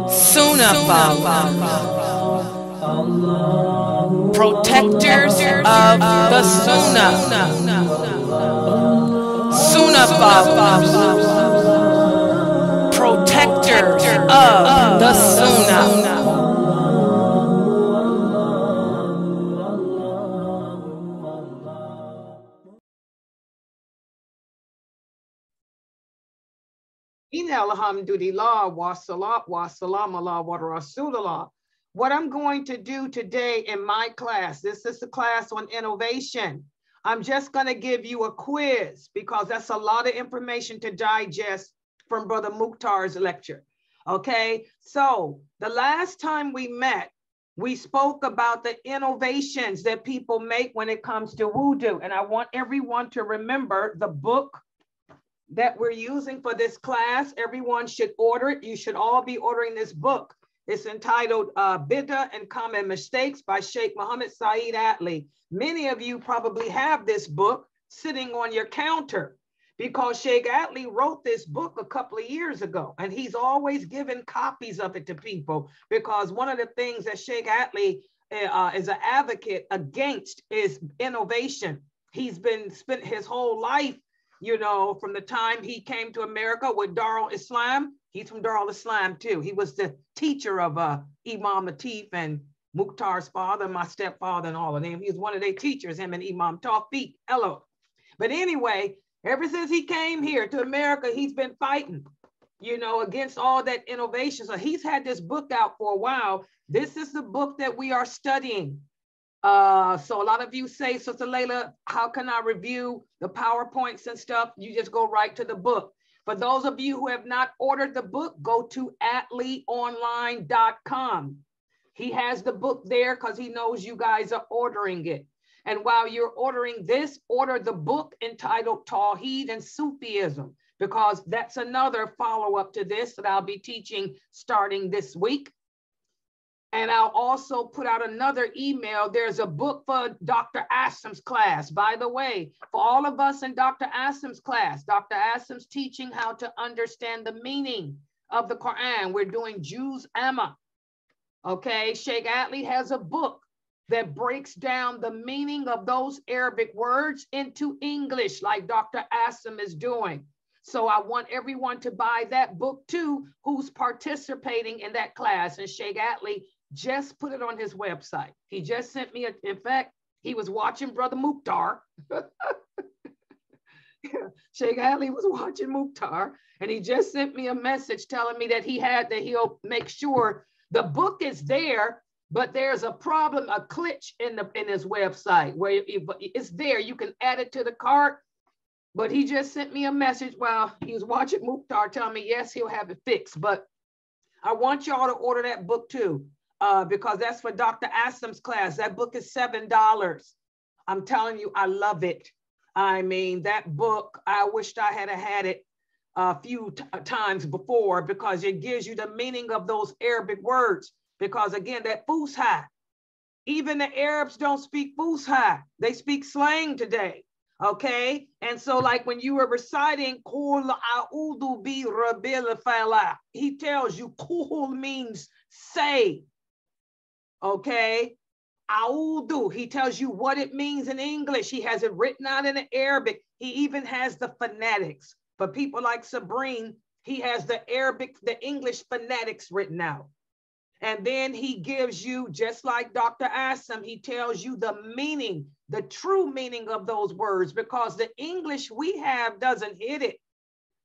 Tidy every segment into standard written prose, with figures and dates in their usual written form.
Sunnahfollowers, protectors of the Sunnah. Sunnahfollowers, protectors of the Sunnah. Alhamdulillah, wa salam ala wa rasulullah. What I'm going to do today in my class, this is the class on innovation. I'm just going to give you a quiz because that's a lot of information to digest from Brother Mukhtar's lecture. Okay, so the last time we met, we spoke about the innovations that people make when it comes to wudu. And I want everyone to remember the book that we're using for this class. Everyone should order it. You should all be ordering this book. It's entitled Bidah and Common Mistakes by Sheikh Muhammad Saeed Atlee. Many of you probably have this book sitting on your counter because Sheikh Atlee wrote this book a couple of years ago, and he's always given copies of it to people because one of the things that Sheikh Atlee is an advocate against is innovation. He's been spent his whole life, you know, from the time he came to America with Darul Islam. He's from Darul Islam too. He was the teacher of Imam Latif and Mukhtar's father, my stepfather, and all of them. He was one of their teachers, him and Imam Tawfiq. Hello. But anyway, ever since he came here to America, he's been fighting, you know, against all that innovation. So he's had this book out for a while. This is the book that we are studying. So a lot of you say, Sister Layla, how can I review the PowerPoints and stuff? You just go right to the book. For those of you who have not ordered the book, go to atleeonline.com. He has the book there because he knows you guys are ordering it. And while you're ordering this, order the book entitled Tawheed and Sufism, because that's another follow-up to this that I'll be teaching starting this week. And I'll also put out another email. There's a book for Dr. Asim's class. By the way, for all of us in Dr. Asim's class, Dr. Asim's teaching how to understand the meaning of the Quran. We're doing Juz Amma. Okay, Sheikh Atlee has a book that breaks down the meaning of those Arabic words into English, like Dr. Asim is doing. So I want everyone to buy that book too, who's participating in that class. And Sheikh Atlee just put it on his website. He just sent me, in fact, he was watching Brother Mukhtar. Sheikh Atlee was watching Mukhtar, and he just sent me a message telling me that he'll make sure the book is there, but there's a problem, a glitch in his website where it's there. You can add it to the cart, but he just sent me a message while he was watching Mukhtar telling me, yes, he'll have it fixed. But I want y'all to order that book too. Because that's for Dr. Asim's class. That book is $7. I'm telling you, I love it. I mean, that book, I wished I had it a few times before because it gives you the meaning of those Arabic words. Because again, that Fusha, even the Arabs don't speak Fusha. They speak slang today. Okay. And so like when you were reciting, Qul a'udhu bi rabbil falaq, he tells you Qul means say. Okay, Audu, he tells you what it means in English. He has it written out in Arabic. He even has the phonetics. For people like Sabrine, he has the English phonetics written out. And then he gives you, just like Dr. Asim, he tells you the meaning, the true meaning of those words, because the English we have doesn't hit it.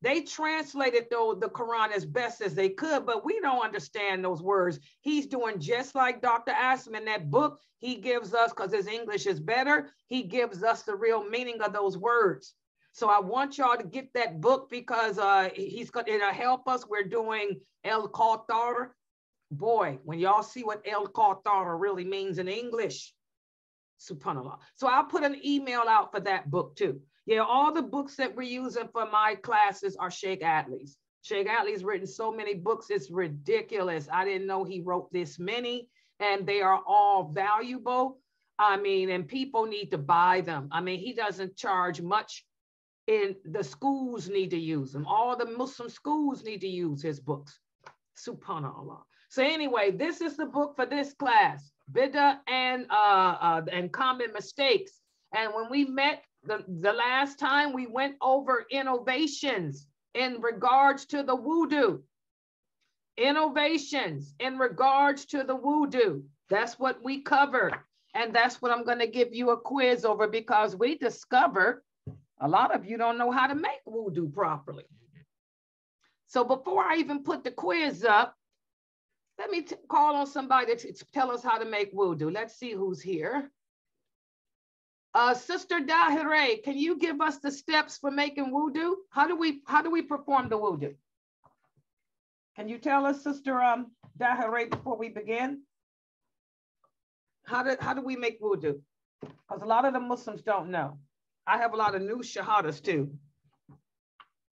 They translated the Quran as best as they could, but we don't understand those words. He's doing just like Dr. Asim in that book. He gives us, because his English is better, he gives us the real meaning of those words. So I want y'all to get that book because it'll help us. We're doing El Qawtar. Boy, when y'all see what El Qawtar really means in English, subhanAllah. So I'll put an email out for that book too. Yeah, all the books that we're using for my classes are Sheikh Atlee's. Sheikh Atlee's written so many books, it's ridiculous. I didn't know he wrote this many, and they are all valuable. I mean, and people need to buy them. I mean, he doesn't charge much And the schools need to use them. All the Muslim schools need to use his books. Subhanallah. So anyway, this is the book for this class, Bidah and Common Mistakes. And when we met the last time, we went over innovations in regards to the wudu. Innovations in regards to the wudu. That's what we covered. And that's what I'm going to give you a quiz over, because we discovered a lot of you don't know how to make wudu properly. So before I even put the quiz up, let me call on somebody to tell us how to make wudu. Let's see who's here. Sister Dahire, can you give us the steps for making wudu? How do we perform the wudu? Can you tell us, Sister Dahire, before we begin? How do we make wudu? Because a lot of the Muslims don't know. I have a lot of new shahadas too,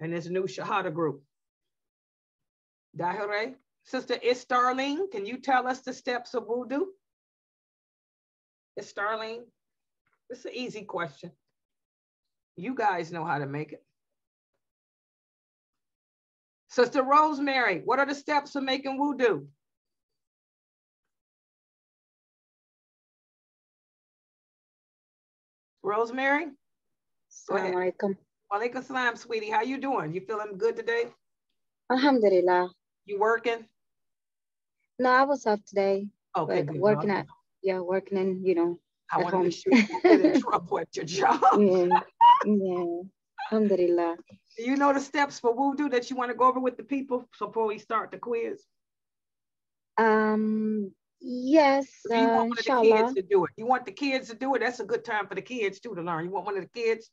in this new shahada group. Dahire, Sister Starling, can you tell us the steps of wudu? Starling, it's an easy question. You guys know how to make it. Sister Rosemary, what are the steps of making wudu? Rosemary? Go ahead. Assalamualaikum. Walaikum salam, sweetie. How you doing? You feeling good today? Alhamdulillah. You working? No, I was off today. Okay, but good. working in, I at want to home. make sure you don't get in trouble at your job. Yeah. Alhamdulillah. Do you know the steps for wudu that you want to go over with the people before we start the quiz? Yes. Or do you want one of the Inshallah. kids to do it? You want the kids to do it? That's a good time for the kids too to learn. You want one of the kids?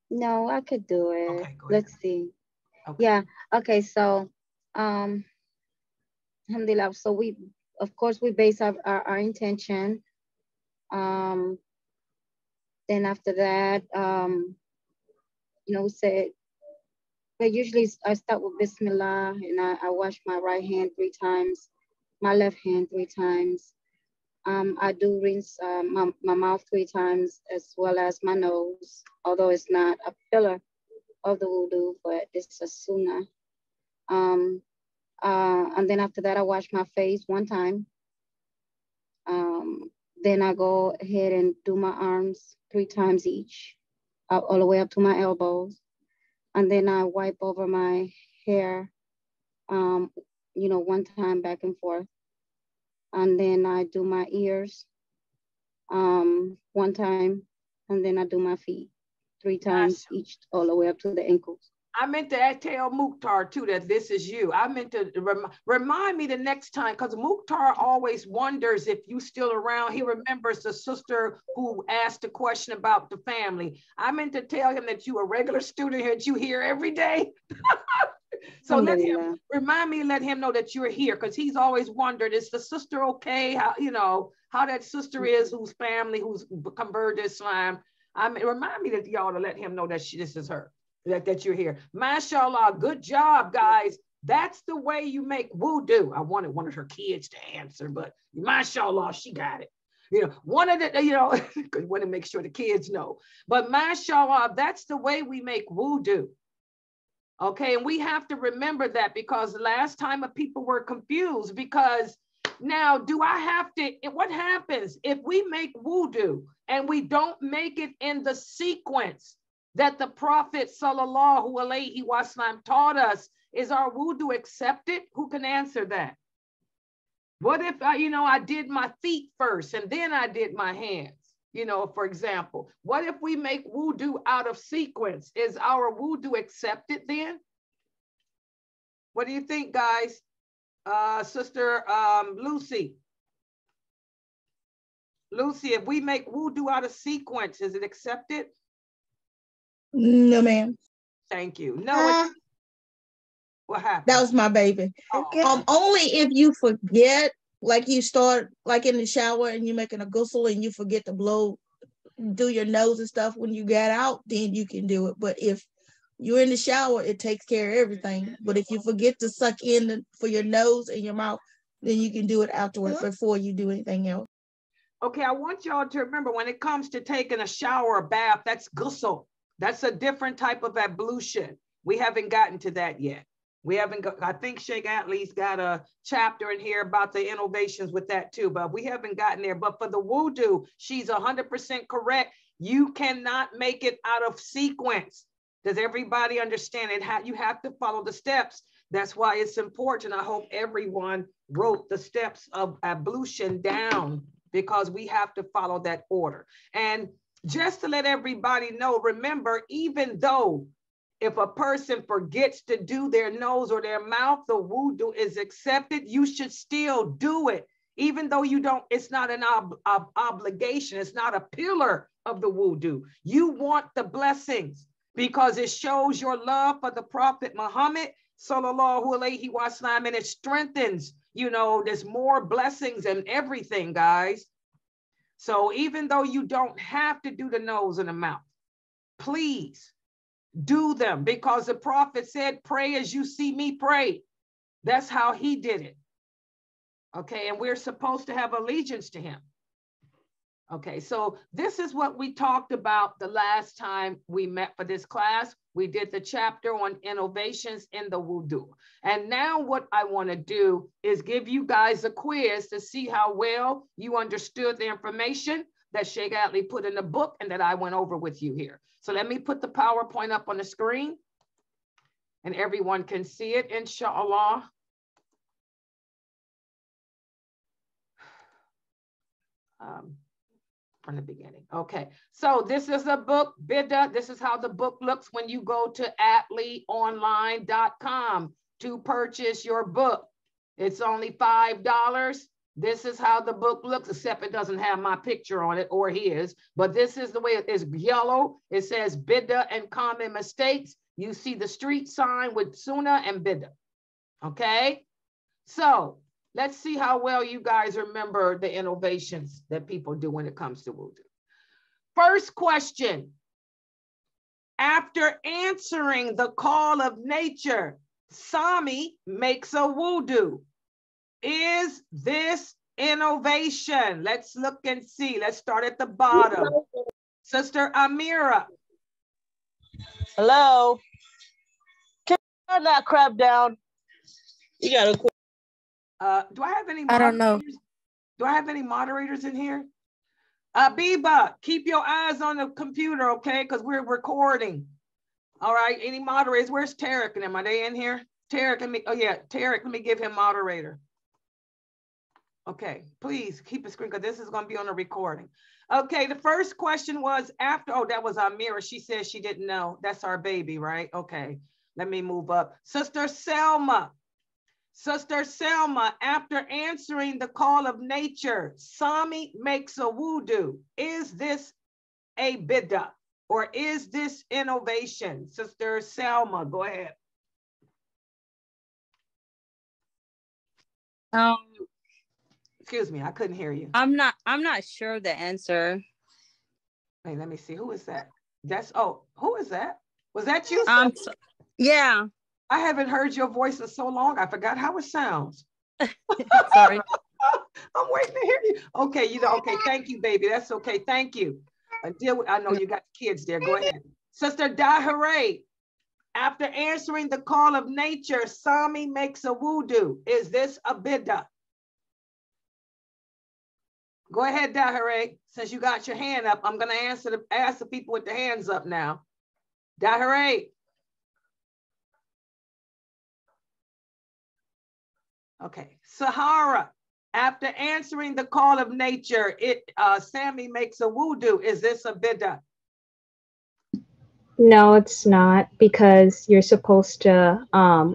No, I could do it. Okay, go ahead. Let's see. Okay. Yeah. Okay. So, alhamdulillah. So we base our intention. Then after that, we say, but usually I start with Bismillah, and I wash my right hand 3 times, my left hand 3 times. I do rinse my mouth 3 times, as well as my nose, although it's not a pillar of the wudu, but it's a sunnah. And then after that, I wash my face 1 time. Then I go ahead and do my arms 3 times each, all the way up to my elbows. And then I wipe over my hair, 1 time back and forth. And then I do my ears 1 time. And then I do my feet 3 times each, all the way up to the ankles. I meant to tell Mukhtar too that this is you. I meant to remind me the next time, because Mukhtar always wonders if you still around. He remembers the sister who asked a question about the family. I meant to tell him that you a regular student here, that you here every day. So let him remind me, let him know that you're here, because he's always wondered, is the sister okay? How that sister is, whose family, who's converted to Islam. Remind me that y'all to let him know that this is her. That you're here. MashaAllah, good job, guys. That's the way you make wudu. I wanted one of her kids to answer, but MashaAllah, she got it. One of the, because you want to make sure the kids know. But MashaAllah, that's the way we make wudu. Okay, and we have to remember that, because last time people were confused, because now what happens if we make wudu and we don't make it in the sequence that the Prophet sallallahu alaihi wasallam taught us? Is our wudu accepted? Who can answer that? What if I did my feet first and then I did my hands? For example, what if we make wudu out of sequence? Is our wudu accepted then? What do you think, guys? Sister Lucy. Lucy, if we make wudu out of sequence, is it accepted? No, ma'am. Thank you. No. What happened? That was my baby. Okay. Only if you forget, like you start like in the shower and you're making a ghusl and you forget to do your nose and stuff when you get out, then you can do it. But if you're in the shower, it takes care of everything. But if you forget to suck in for your nose and your mouth, then you can do it afterwards before you do anything else. Okay, I want y'all to remember, when it comes to taking a shower or bath, that's ghusl. That's a different type of ablution. We haven't gotten to that yet. We haven't got, I think Sheikh Atlee's got a chapter in here about the innovations with that too, but we haven't gotten there. But for the wudu, she's 100% correct. You cannot make it out of sequence. Does everybody understand it? You have to follow the steps. That's why it's important. I hope everyone wrote the steps of ablution down, because we have to follow that order. And just to let everybody know, remember, even though if a person forgets to do their nose or their mouth, the wudu is accepted, you should still do it. Even though you don't, it's not an obligation. It's not a pillar of the wudu. You want the blessings because it shows your love for the Prophet Muhammad, sallallahu alaihi wasallam, and it strengthens, you know, there's more blessings and everything, guys. So even though you don't have to do the nose and the mouth, please do them, because the Prophet said, pray as you see me pray. That's how he did it. Okay, and we're supposed to have allegiance to him. Okay, so this is what we talked about the last time we met for this class. We did the chapter on innovations in the wudu. And now what I want to do is give you guys a quiz to see how well you understood the information that Sheikh Atlee put in the book and that I went over with you here. So let me put the PowerPoint up on the screen and everyone can see it, inshallah. From the beginning. Okay, so this is a book, Bidah. This is how the book looks when you go to atleeonline.com to purchase your book. It's only $5. This is how the book looks, except it doesn't have my picture on it or his, but this is the way it is. Yellow. It says Bidah and Common Mistakes. You see the street sign with Sunnah and Bidah. Okay, so let's see how well you guys remember the innovations that people do when it comes to wudu. First question. After answering the call of nature, Sami makes a wudu. Is this innovation? Let's look and see. Let's start at the bottom. Sister Amira. Hello. Can I not crap down? You gotta quit. Do I have any I don't know. Do I have any moderators in here? Biba, keep your eyes on the computer, okay? Because we're recording. All right, any moderators? Where's Tarek and them? Are they in here? Tarek, Tarek, let me give him moderator. Okay, please keep a screen because this is going to be on a recording. Okay, the first question was after, oh, that was Amira. She said she didn't know. That's our baby, right? Okay, let me move up. Sister Selma. Sister Selma, after answering the call of nature, Sami makes a wudu. Is this a bidah or is this innovation? Sister Selma, go ahead. Excuse me, I couldn't hear you. I'm not sure the answer. Hey, let me see. Who is that? Who is that? Was that you? Yeah. I haven't heard your voice in so long. I forgot how it sounds. Sorry. I'm waiting to hear you. Okay, okay. Thank you, baby. That's okay. Thank you. I know you got kids there. Go ahead. Sister Dahare, after answering the call of nature, Sami makes a wudu. Is this a bidah? Go ahead, Dahare. Since you got your hand up, I'm going to ask the people with their hands up now. Dahare. Okay. Sahara, after answering the call of nature, Sami makes a wudu. Is this a bidah? No, it's not, because you're supposed to,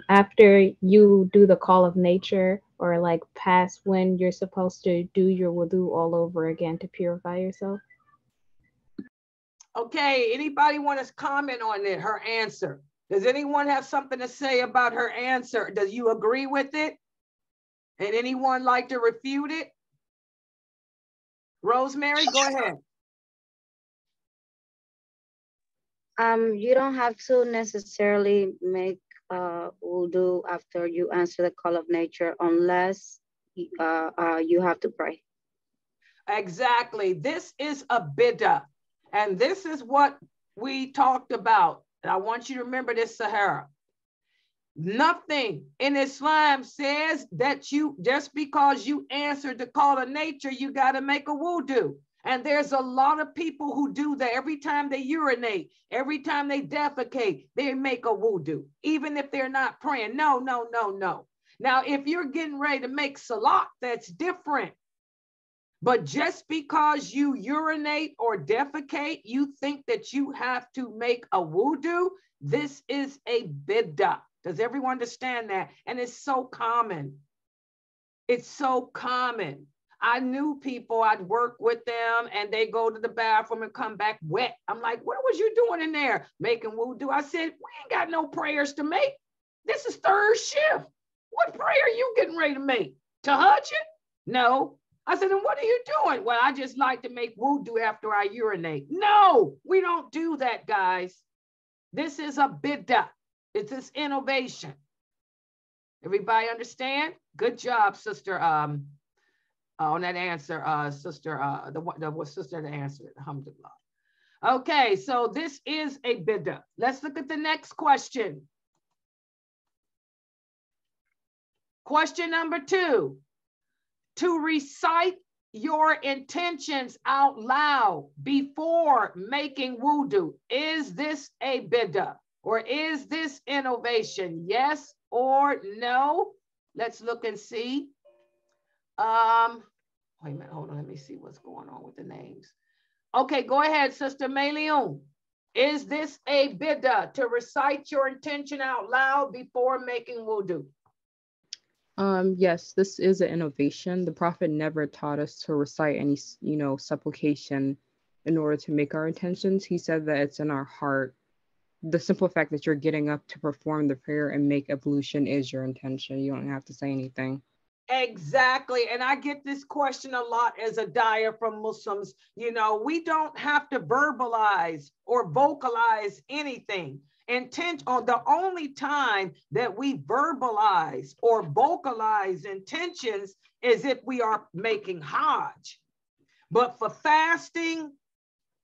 after you do the call of nature, or like past when you're supposed to do your wudu all over again to purify yourself. Okay, anybody want to comment on it, her answer? Does anyone have something to say about her answer? Does you agree with it? And anyone like to refute it? Rosemary, go ahead. You don't have to necessarily make wudu after you answer the call of nature unless you have to pray. Exactly. This is a bidah. And this is what we talked about, and I want you to remember this, Sahara. Nothing in Islam says that you, just because you answered the call of nature, you got to make a wudu. And there's a lot of people who do that. Every time they urinate, every time they defecate, they make a wudu, even if they're not praying. No, no, no, no. Now, if you're getting ready to make salat, that's different. But just because you urinate or defecate, you think that you have to make a wudu. This is a bidah. Does everyone understand that? And it's so common. It's so common. I knew people, I'd work with them and they go to the bathroom and come back wet. I'm like, what was you doing in there? Making wudu. I said, we ain't got no prayers to make. This is third shift. What prayer are you getting ready to make? Tahajjud? No. I said, then what are you doing? Well, I just like to make wudu after I urinate. No, we don't do that, guys. This is a bidah. It's this innovation. Everybody understand? Good job, sister. On that answer, sister, the sister that answered it. Alhamdulillah. Okay, so this is a bidah. Let's look at the next question. Question number 2. To recite your intentions out loud before making wudu. Is this a bidah? Or is this innovation? Yes or no? Let's look and see. Wait a minute, hold on, let me see what's going on with the names. Okay, go ahead, Sister Melion. Is this a bidah to recite your intention out loud before making wudu? Yes, this is an innovation. The Prophet never taught us to recite any, supplication in order to make our intentions. He said that it's in our heart. The simple fact that you're getting up to perform the prayer and make ablution is your intention. You don't have to say anything. Exactly. And I get this question a lot as a dyer from Muslims. We don't have to verbalize or vocalize anything. The only time that we verbalize or vocalize intentions is if we are making Hajj. But for fasting,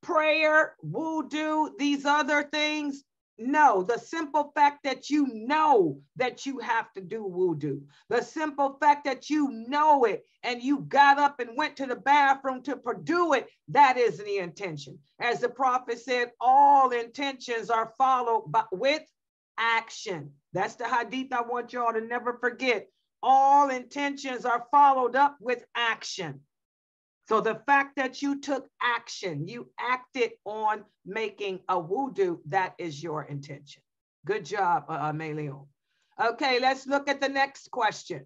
prayer, wudu, these other things, no. The simple fact that you know that you have to do wudu, the simple fact that you know it and you got up and went to the bathroom to do it, that is the intention. As the Prophet said, all intentions are followed with action. That's the hadith I want y'all to never forget. All intentions are followed up with action. So the fact that you took action, you acted on making a wudu, that is your intention. Good job, Melion. Okay, let's look at the next question.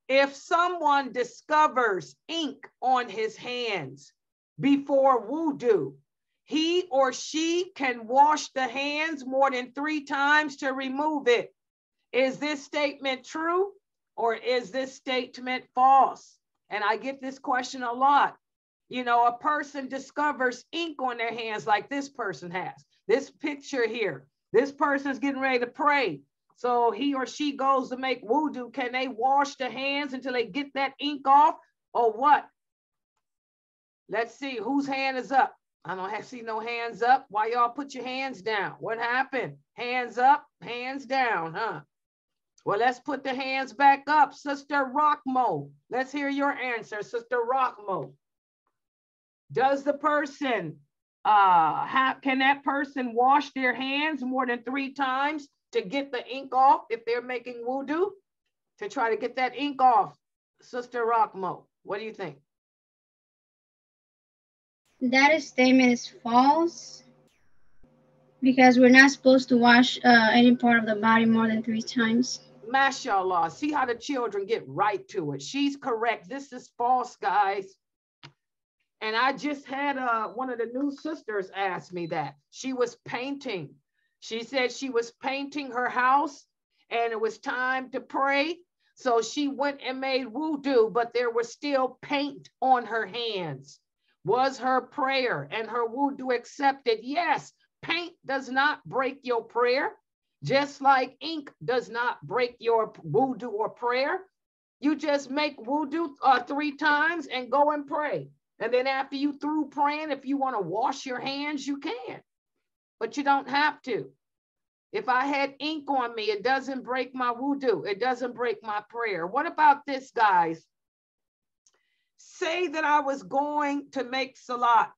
If someone discovers ink on his hands before wudu, he or she can wash the hands more than 3 times to remove it. Is this statement true? Or is this statement false? And I get this question a lot. A person discovers ink on their hands like this person has. This picture here, this person's getting ready to pray. So he or she goes to make wudu. Can they wash the hands until they get that ink off or what? Let's see whose hand is up. I don't see no hands up. Why y'all put your hands down? What happened? Hands up, hands down, huh? Well, let's put the hands back up. Sister Rockmo, let's hear your answer, Sister Rockmo. Does the person, can that person wash their hands more than 3 times to get the ink off if they're making wudu? To try to get that ink off. Sister Rockmo, what do you think? That statement is false because we're not supposed to wash any part of the body more than 3 times. Mashallah, see how the children get right to it. She's correct. This is false, guys. And I just had one of the new sisters ask me that. She was painting. She said she was painting her house and it was time to pray. So she went and made wudu, but there was still paint on her hands. Was her prayer and her wudu accepted? Yes, paint does not break your prayer. Just like ink does not break your wudu or prayer. You just make wudu 3 times and go and pray. And then after you through praying, if you want to wash your hands, you can, but you don't have to. If I had ink on me, it doesn't break my wudu. It doesn't break my prayer. What about this, guys? Say that I was going to make salat.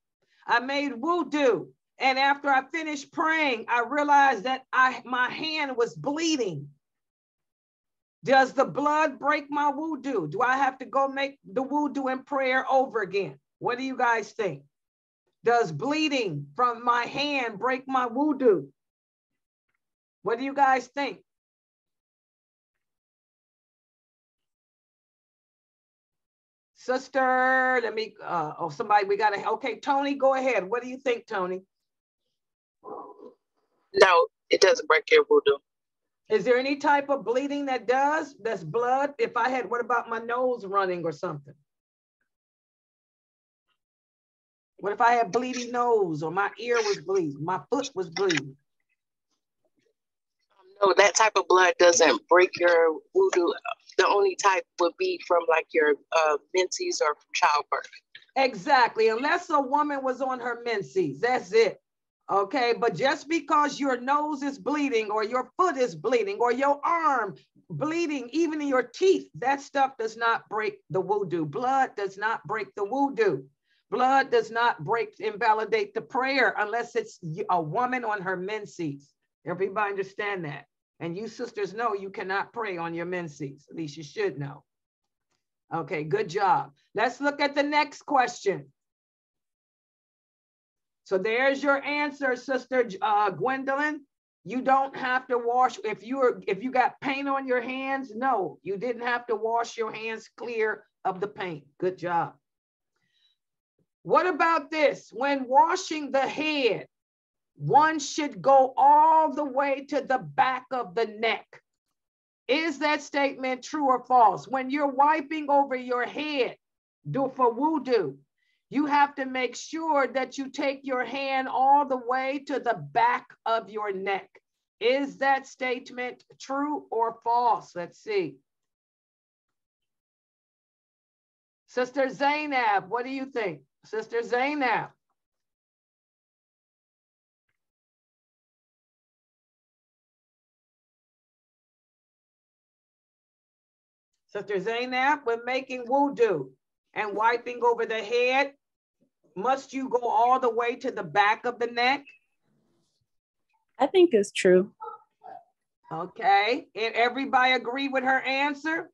I made wudu. And after I finished praying, I realized that my hand was bleeding. Does the blood break my wudu? Do I have to go make the wudu and prayer over again? What do you guys think? Does bleeding from my hand break my wudu? What do you guys think? Sister, let me, somebody, we got to, okay, Tony, go ahead. What do you think, Tony? No, it doesn't break your wudu. Is there any type of bleeding that does? That's blood? If I had, what about my nose running or something? What if I had bleeding nose or my ear was bleeding, my foot was bleeding? No, that type of blood doesn't break your wudu. The only type would be from like your menses or from childbirth. Exactly, unless a woman was on her menses, that's it. Okay, but just because your nose is bleeding or your foot is bleeding or your arm bleeding, even in your teeth, that stuff does not break the wudu. Blood does not break the wudu. Blood does not invalidate the prayer unless it's a woman on her menses. Everybody understand that? And you sisters know you cannot pray on your menses. At least you should know. Okay, good job. Let's look at the next question. So there's your answer, Sister Gwendolyn. You don't have to wash. If you got paint on your hands, no, you didn't have to wash your hands clear of the paint. Good job. What about this? When washing the head, one should go all the way to the back of the neck. Is that statement true or false? When you're wiping over your head, for wudu, you have to make sure that you take your hand all the way to the back of your neck. Is that statement true or false? Let's see. Sister Zainab, what do you think? Sister Zainab. Sister Zainab, when making wudu and wiping over the head, must you go all the way to the back of the neck? I think it's true. Okay, and everybody agree with her answer?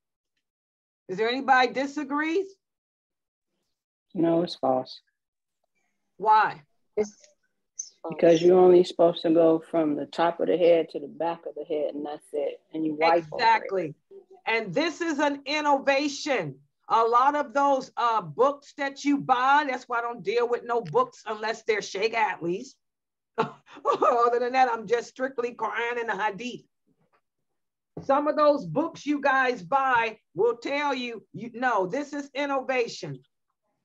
Is there anybody disagrees? No, it's false. Why? Because you're only supposed to go from the top of the head to the back of the head, and that's it. And you wipe exactly. over it. And this is an innovation. A lot of those books that you buy, that's why I don't deal with no books unless they're Sheikh Atlee's. Other than that, I'm just strictly Quran and the Hadith. Some of those books you guys buy will tell you, no, this is innovation.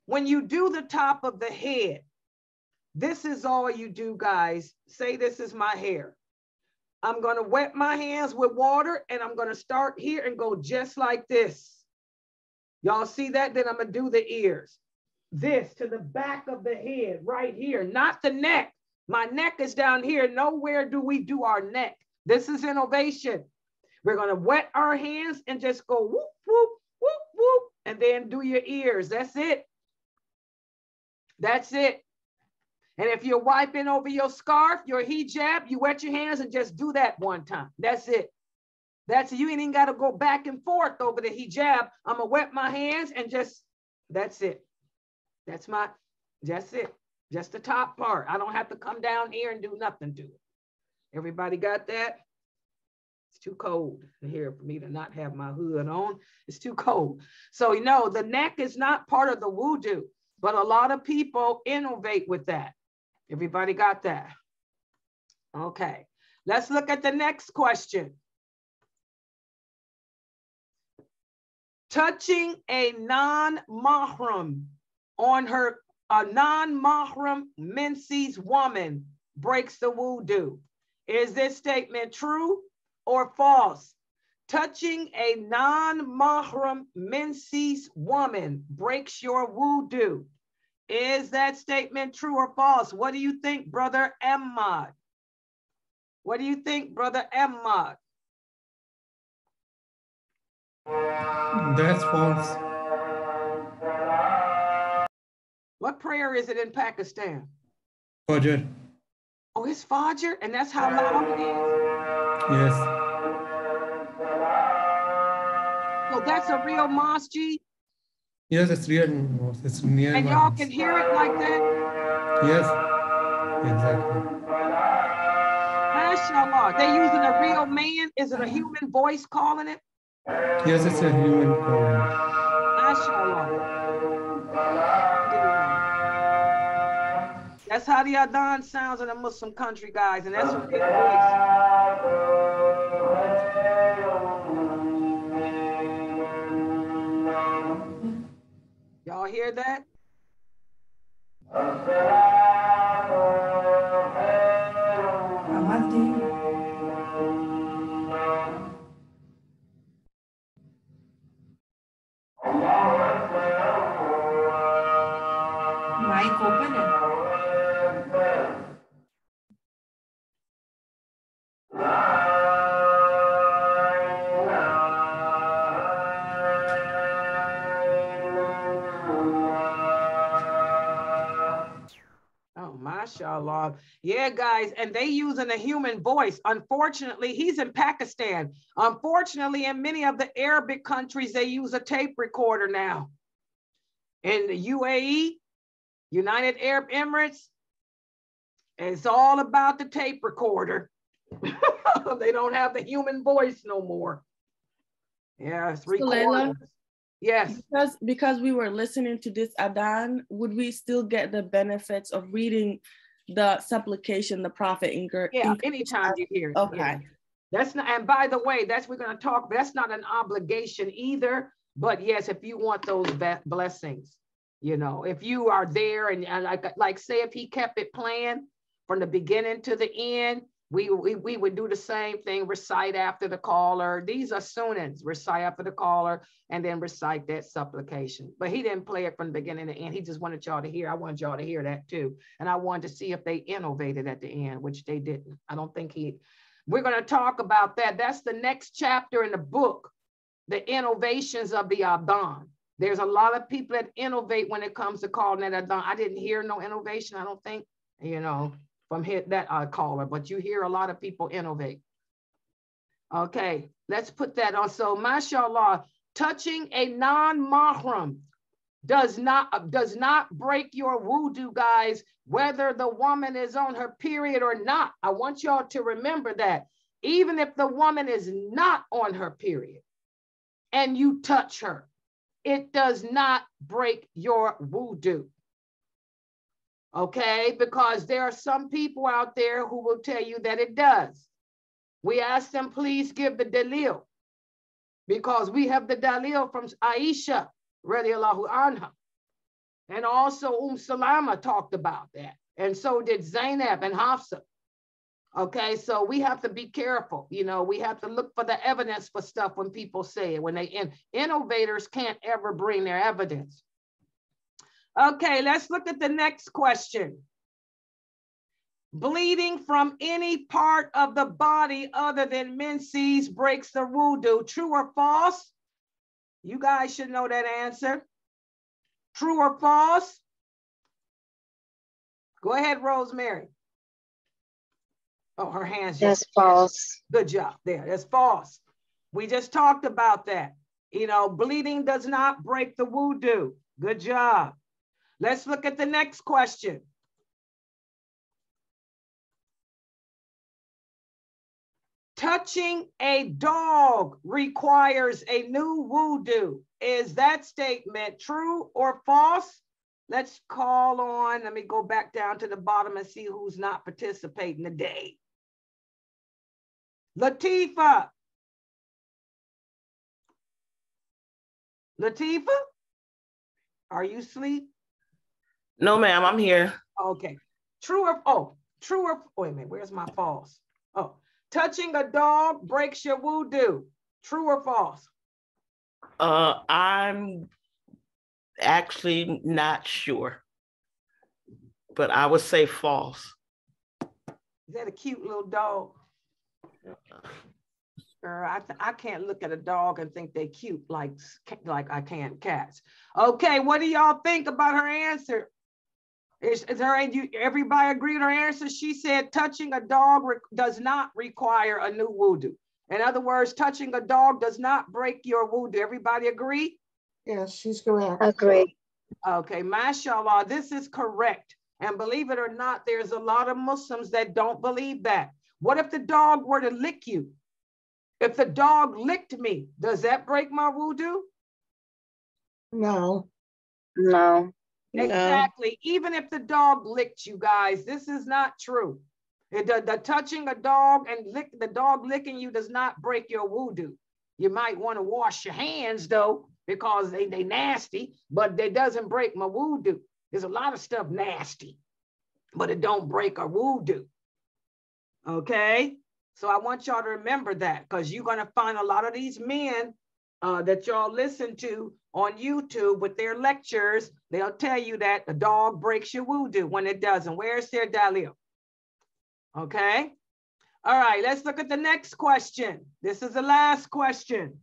When you do the top of the head, this is all you do, guys. Say, this is my hair. I'm going to wet my hands with water and I'm going to start here and go just like this. Y'all see that? Then I'm going to do the ears. This to the back of the head right here, not the neck. My neck is down here. Nowhere do we do our neck. This is innovation. We're going to wet our hands and just go whoop, whoop, whoop, whoop, and then do your ears. That's it. That's it. And if you're wiping over your scarf, your hijab, you wet your hands and just do that one time. That's it. That's it. You ain't even got to go back and forth over the hijab. I'm going to wet my hands and just, that's it. That's it. Just the top part. I don't have to come down here and do nothing to it. Everybody got that? It's too cold here for me to not have my hood on. It's too cold. So, the neck is not part of the wudu, but a lot of people innovate with that. Everybody got that? Okay. Let's look at the next question. Touching a non-mahram on a non-mahram menses woman breaks the wudu. Is this statement true or false? Touching a non-mahram menses woman breaks your wudu. Is that statement true or false? What do you think, Brother Ahmad? What do you think, Brother Ahmad? That's false. What prayer is it in Pakistan? Fajr. Oh, it's Fajr, and that's how loud it is? Yes. So that's a real masjid? Yes, it's real. It's near. And y'all can hear it like that? Yes. Exactly. MashaAllah. They using a real man? Is it a human voice calling it? Yes, it's a human calling. MashaAllah. That's how the adhan sounds in a Muslim country, guys, and that's a real voice. Y'all hear that? Mic open it. Oh, mashallah. Yeah, guys, and they using a human voice. Unfortunately, he's in Pakistan. Unfortunately, in many of the Arabic countries, they use a tape recorder now. In the UAE, United Arab Emirates, it's all about the tape recorder. They don't have the human voice no more. Yeah, it's recorded. Yes. Because we were listening to this adhan, would we still get the benefits of reading the supplication the Prophet Yeah, anytime you hear it. Okay. Yeah. That's not, and by the way, we're going to talk, that's not an obligation either. But yes, if you want those blessings, you know, if you are there and like say if he kept it playing from the beginning to the end, we would do the same thing, recite after the caller. These are Sunnahs, recite after the caller and then recite that supplication. But he didn't play it from the beginning to the end. He just wanted y'all to hear. I wanted y'all to hear that too. And I wanted to see if they innovated at the end, which they didn't. I don't think we're going to talk about that. That's the next chapter in the book, the innovations of the adhan. There's a lot of people that innovate when it comes to calling that adhan. I didn't hear no innovation, I don't think, you know, from that caller, but you hear a lot of people innovate. Okay, let's put that on. So, mashallah, touching a non-mahram does not break your wudu, guys, whether the woman is on her period or not. I want y'all to remember that. Even if the woman is not on her period and you touch her, it does not break your wudu. Okay, because there are some people out there who will tell you that it does. We ask them, please give the dalil, because we have the dalil from Aisha, radiallahu anha. And also Salama talked about that. And so did Zainab and Hafsa. Okay, so we have to be careful. You know, we have to look for the evidence for stuff when people say it. When innovators can't ever bring their evidence. Okay, let's look at the next question. Bleeding from any part of the body other than menses breaks the wudu. True or false? You guys should know that answer. True or false? Go ahead, Rosemary. Oh, her hand's just. That's false. Good job there. That's false. We just talked about that. You know, bleeding does not break the wudu. Good job. Let's look at the next question. Touching a dog requires a new wudu. Is that statement true or false? Let's call on, let me go back down to the bottom and see who's not participating today. Latifa. Latifa, are you asleep? No, ma'am, I'm here. Okay. True or, wait a minute, where's my false? Oh, touching a dog breaks your wudu. True or false? I'm actually not sure. but I would say false. Is that a cute little dog? Girl, I can't look at a dog and think they cute like I can cats. Okay, what do y'all think about her answer? Is everybody agree with her answer? She said touching a dog does not require a new wudu. In other words, touching a dog does not break your wudu. Everybody agree? Yes, she's correct. Agree. Okay, mashallah, this is correct. And believe it or not, there's a lot of Muslims that don't believe that. What if the dog were to lick you? If the dog licked me, does that break my wudu? No. No. Exactly. Even if the dog licked you, guys, this is not true. The touching a dog and the dog licking you does not break your wudu. You might want to wash your hands though, because they nasty, but it doesn't break my wudu. There's a lot of stuff nasty, but it don't break our wudu. Okay? So I want y'all to remember that, because you're going to find a lot of these men that y'all listen to on YouTube with their lectures. They'll tell you that the dog breaks your wudu when it doesn't. Where's their dalil? Okay? All right, let's look at the next question. This is the last question.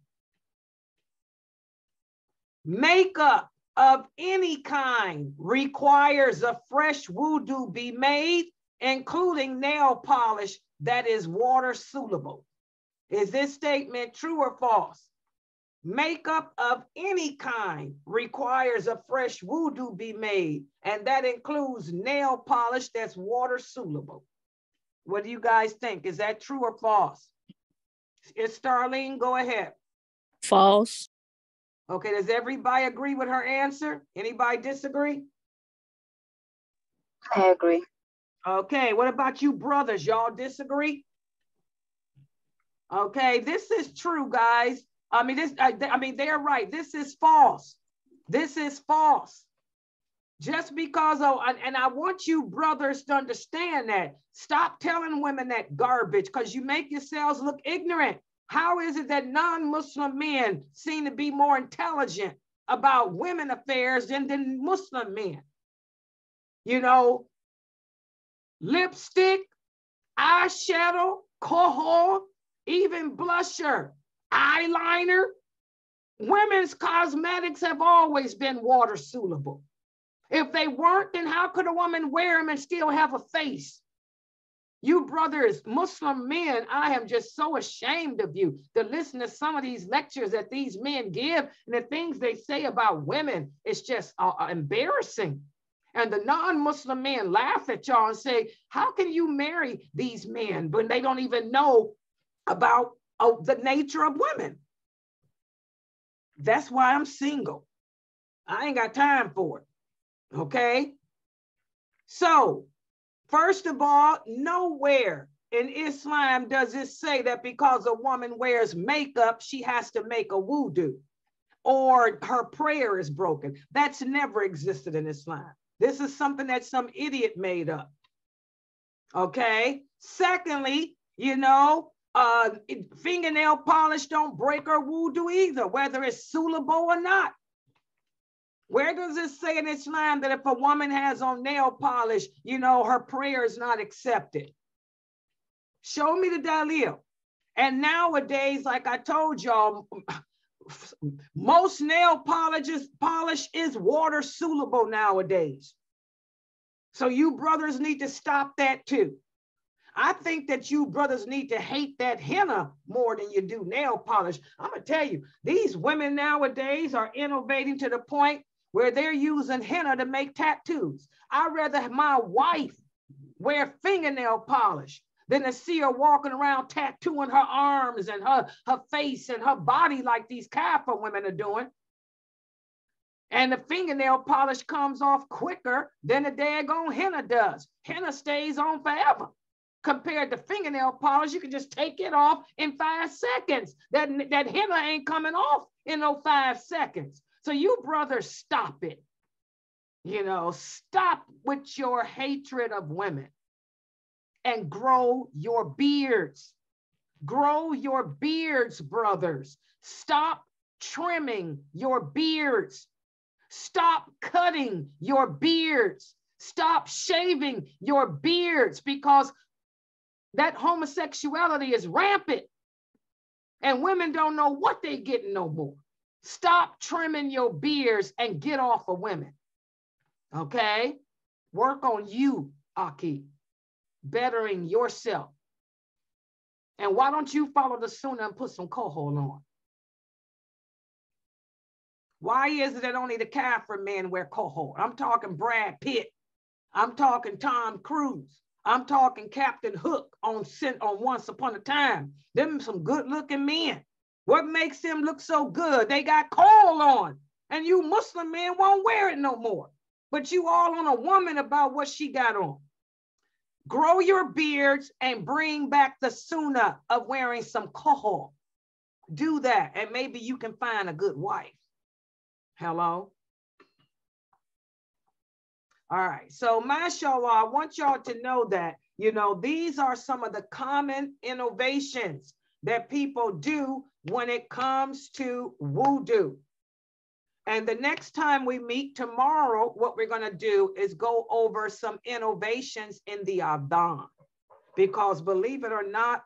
Makeup of any kind requires a fresh wudu be made, including nail polish that is water soluble. Is this statement true or false? Makeup of any kind requires a fresh wudu be made, and that includes nail polish that's water soluble. What do you guys think? Is that true or false? Is Starlene, go ahead. False. Okay, does everybody agree with her answer? Anybody disagree? I agree. Okay, what about you brothers? Y'all disagree? Okay, this is true, guys. I mean, they're right. This is false. This is false. Just because of, and I want you brothers to understand that. Stop telling women that garbage, because you make yourselves look ignorant. How is it that non-Muslim men seem to be more intelligent about women affairs than Muslim men? You know, lipstick, eyeshadow, kohl, even blusher, eyeliner. Women's cosmetics have always been water soluble. If they weren't, then how could a woman wear them and still have a face? You brothers, Muslim men, I am just so ashamed of you to listen to some of these lectures that these men give, and the things they say about women. It's just embarrassing. And the non-Muslim men laugh at y'all and say, how can you marry these men when they don't even know about the nature of women? That's why I'm single. I ain't got time for it. Okay? So, first of all, nowhere in Islam does it say that because a woman wears makeup, she has to make a wudu or her prayer is broken. That's never existed in Islam. This is something that some idiot made up. Okay? Secondly, you know, fingernail polish don't break her wudu either, whether it's soluble or not. Where does it say in Islam that if a woman has on nail polish, you know, her prayer is not accepted? Show me the dalil. And nowadays, like I told y'all, most nail polish is water soluble nowadays. So you brothers need to stop that too. I think that you brothers need to hate that henna more than you do nail polish. I'm gonna tell you, these women nowadays are innovating to the point where they're using henna to make tattoos. I'd rather have my wife wear fingernail polish than to see her walking around tattooing her arms and her face and her body like these Kafir women are doing. And the fingernail polish comes off quicker than the daggone henna does. Henna stays on forever. Compared to fingernail polish, you can just take it off in 5 seconds. That henna ain't coming off in no 5 seconds. So you brothers, stop it. You know, stop with your hatred of women and grow your beards. Grow your beards, brothers. Stop trimming your beards. Stop cutting your beards. Stop shaving your beards because that homosexuality is rampant and women don't know what they're getting no more. Stop trimming your beards and get off of women. Okay? Work on you, Aki, bettering yourself. And why don't you follow the Sunnah and put some kohol on? Why is it that only the Kafir men wear kohol? I'm talking Brad Pitt. I'm talking Tom Cruise. I'm talking Captain Hook on Once Upon a Time. Them some good looking men. What makes them look so good? They got kohl on, and you Muslim men won't wear it no more. But you all on a woman about what she got on. Grow your beards and bring back the sunnah of wearing some kohol. Do that, and maybe you can find a good wife. Hello? All right, so mashallah, I want y'all to know that, you know, these are some of the common innovations that people do when it comes to wudu. And the next time we meet tomorrow, what we're going to do is go over some innovations in the adhan. Because believe it or not,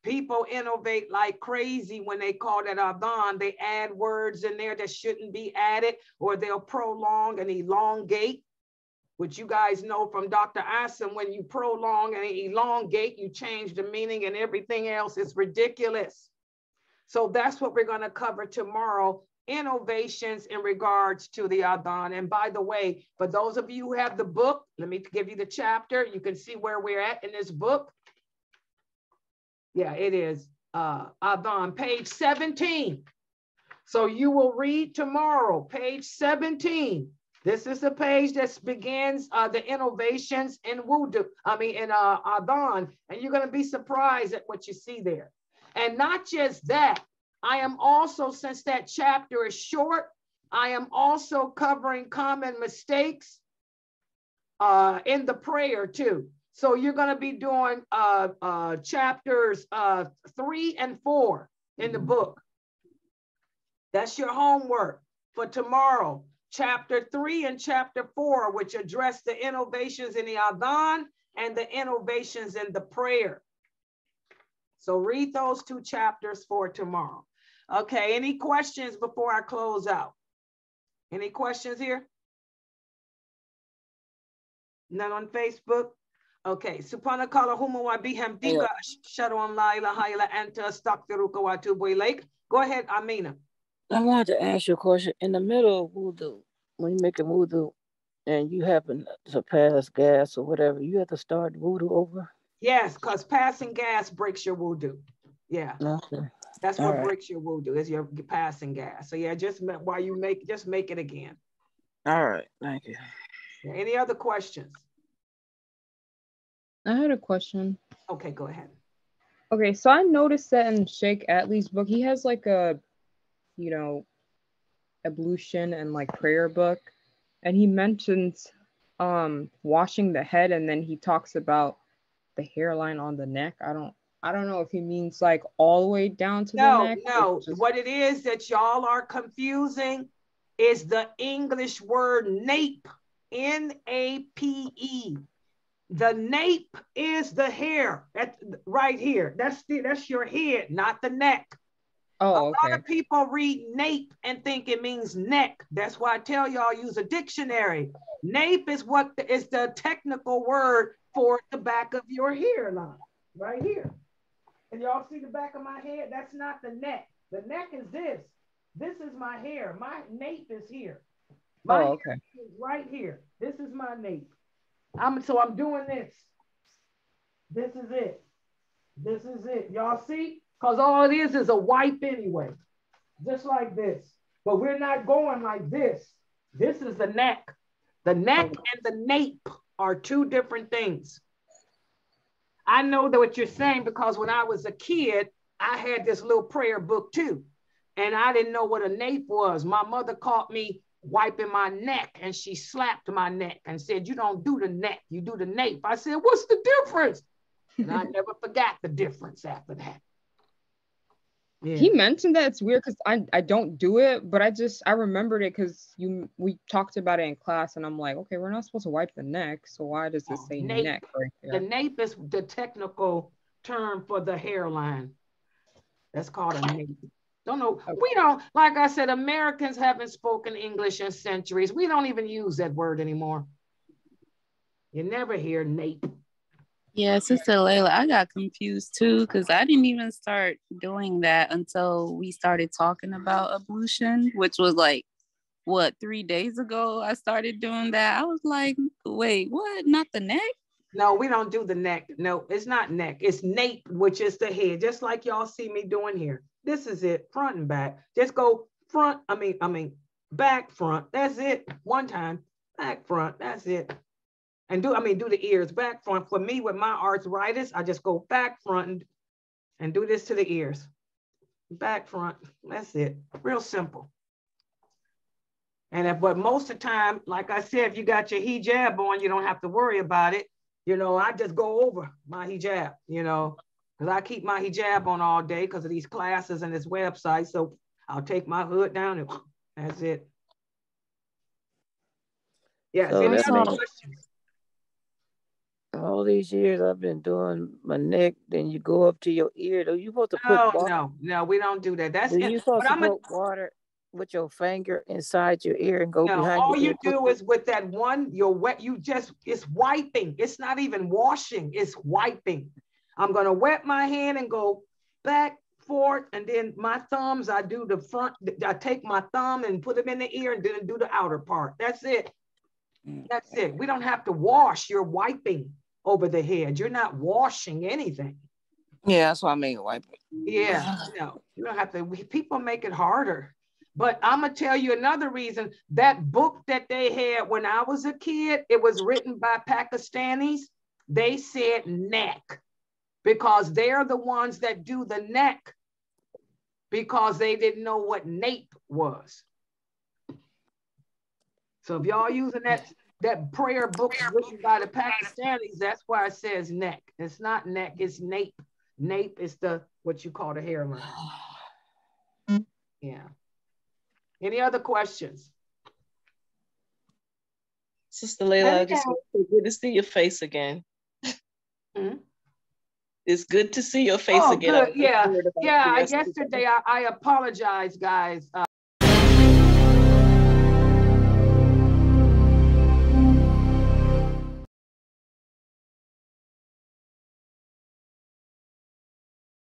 people innovate like crazy when they call that adhan. They add words in there that shouldn't be added, or they'll prolong and elongate, which you guys know from Dr. Asim, when you prolong and elongate, you change the meaning and everything else is ridiculous. So that's what we're going to cover tomorrow, innovations in regards to the adhan. And by the way, for those of you who have the book, let me give you the chapter. You can see where we're at in this book. Yeah, it is adhan, page 17. So you will read tomorrow, page 17. This is the page that begins the innovations in wudu, in adhan, and you're going to be surprised at what you see there. And not just that, I am also, since that chapter is short, I am also covering common mistakes in the prayer too. So you're going to be doing chapters 3 and 4 in the book. That's your homework for tomorrow. Chapter 3 and chapter 4, which address the innovations in the adhan and the innovations in the prayer. So read those 2 chapters for tomorrow. Okay, any questions before I close out? Any questions here? None on Facebook? Okay, subhanakallahumma wa bihamdika ashhadu an la ilaha illa anta astaghfiruka wa atubu ilaik. Go ahead, Amina. I wanted to ask you a question. In the middle of wudu, when you make a wudu and you happen to pass gas or whatever, you have to start wudu over? Yes, because passing gas breaks your wudu. Yeah. Okay. That's what breaks your wudu, is your passing gas. So yeah, just while you make it again. All right, thank you. Yeah, any other questions? I had a question. Okay, go ahead. Okay, so I noticed that in Sheikh Atli's book, he has like a, you know, ablution and like prayer book, and he mentions washing the head, and then he talks about the hairline on the neck. I don't know if he means like all the way down to the neck. No, what it is that y'all are confusing is the English word nape, N-A-P-E. The nape is the hair. That's right here. That's your head, not the neck. Oh, A lot of people read nape and think it means neck. That's why I tell y'all use a dictionary. Nape is what is the technical word for the back of your hairline, right here. And y'all see the back of my head? That's not the neck. The neck is this. This is my hair. My nape is here. My hair is right here. This is my nape. I'm doing this. This is it. This is it. Y'all see? Because all it is a wipe anyway. Just like this. But we're not going like this. This is the neck. The neck and the nape are 2 different things. I know that what you're saying, because when I was a kid, I had this little prayer book too. And I didn't know what a nape was. My mother caught me wiping my neck, and she slapped my neck and said, "You don't do the neck, you do the nape." I said, "What's the difference?" And I never forgot the difference after that. He mentioned that it's weird because I don't do it, but I remembered it because we talked about it in class, and I'm like, okay, we're not supposed to wipe the neck, so why does it say nape. neck right The there? nape is the technical term for the hairline. That's called a nape. Don't know. We don't, like I said, Americans haven't spoken English in centuries. We don't even use that word anymore. You never hear nape. Yeah, Sister Layla, I got confused too because I didn't even start doing that until we started talking about ablution, which was like, what, 3 days ago I started doing that. I was like, wait, what? Not the neck? No, we don't do the neck. No, it's not neck. It's nape, which is the head, just like y'all see me doing here. This is it, front and back. Just go front, back, front. That's it. One time, back, front. That's it. And do the ears, back, front. For me, with my arthritis, I just go back, front, and do this to the ears. Back, front. That's it. Real simple. But most of the time, like I said, if you got your hijab on, you don't have to worry about it. I just go over my hijab, because I keep my hijab on all day because of these classes and this website. So I'll take my hood down and that's it. Yes. So Any that other means questions? all these years I've been doing my neck, then you go up to your ear. Though you supposed to put water? No, we don't do that. That's you supposed to put water with your finger inside your ear and go behind all your you do is with that one, it's wiping. It's not even washing, it's wiping. I'm gonna wet my hand and go back, forth, and then my thumbs, I do the front, I take my thumb and put them in the ear and then do the outer part. That's it. That's it. We don't have to wash. You're wiping over the head. You're not washing anything. Yeah, that's why I made it wipe it. Yeah, no, you don't have to. People make it harder. But I'm going to tell you another reason. That book that they had when I was a kid, it was written by Pakistanis. They said neck because they're the ones that do the neck because they didn't know what nape was. So if y'all using that prayer book written by the Pakistanis, that's why it says neck. It's not neck, it's nape. Nape is what you call the hairline. Yeah. Any other questions? Sister Layla, I just want to say good to see your face again. It's good to see your face again. Good. Yeah. Yesterday I apologize, guys.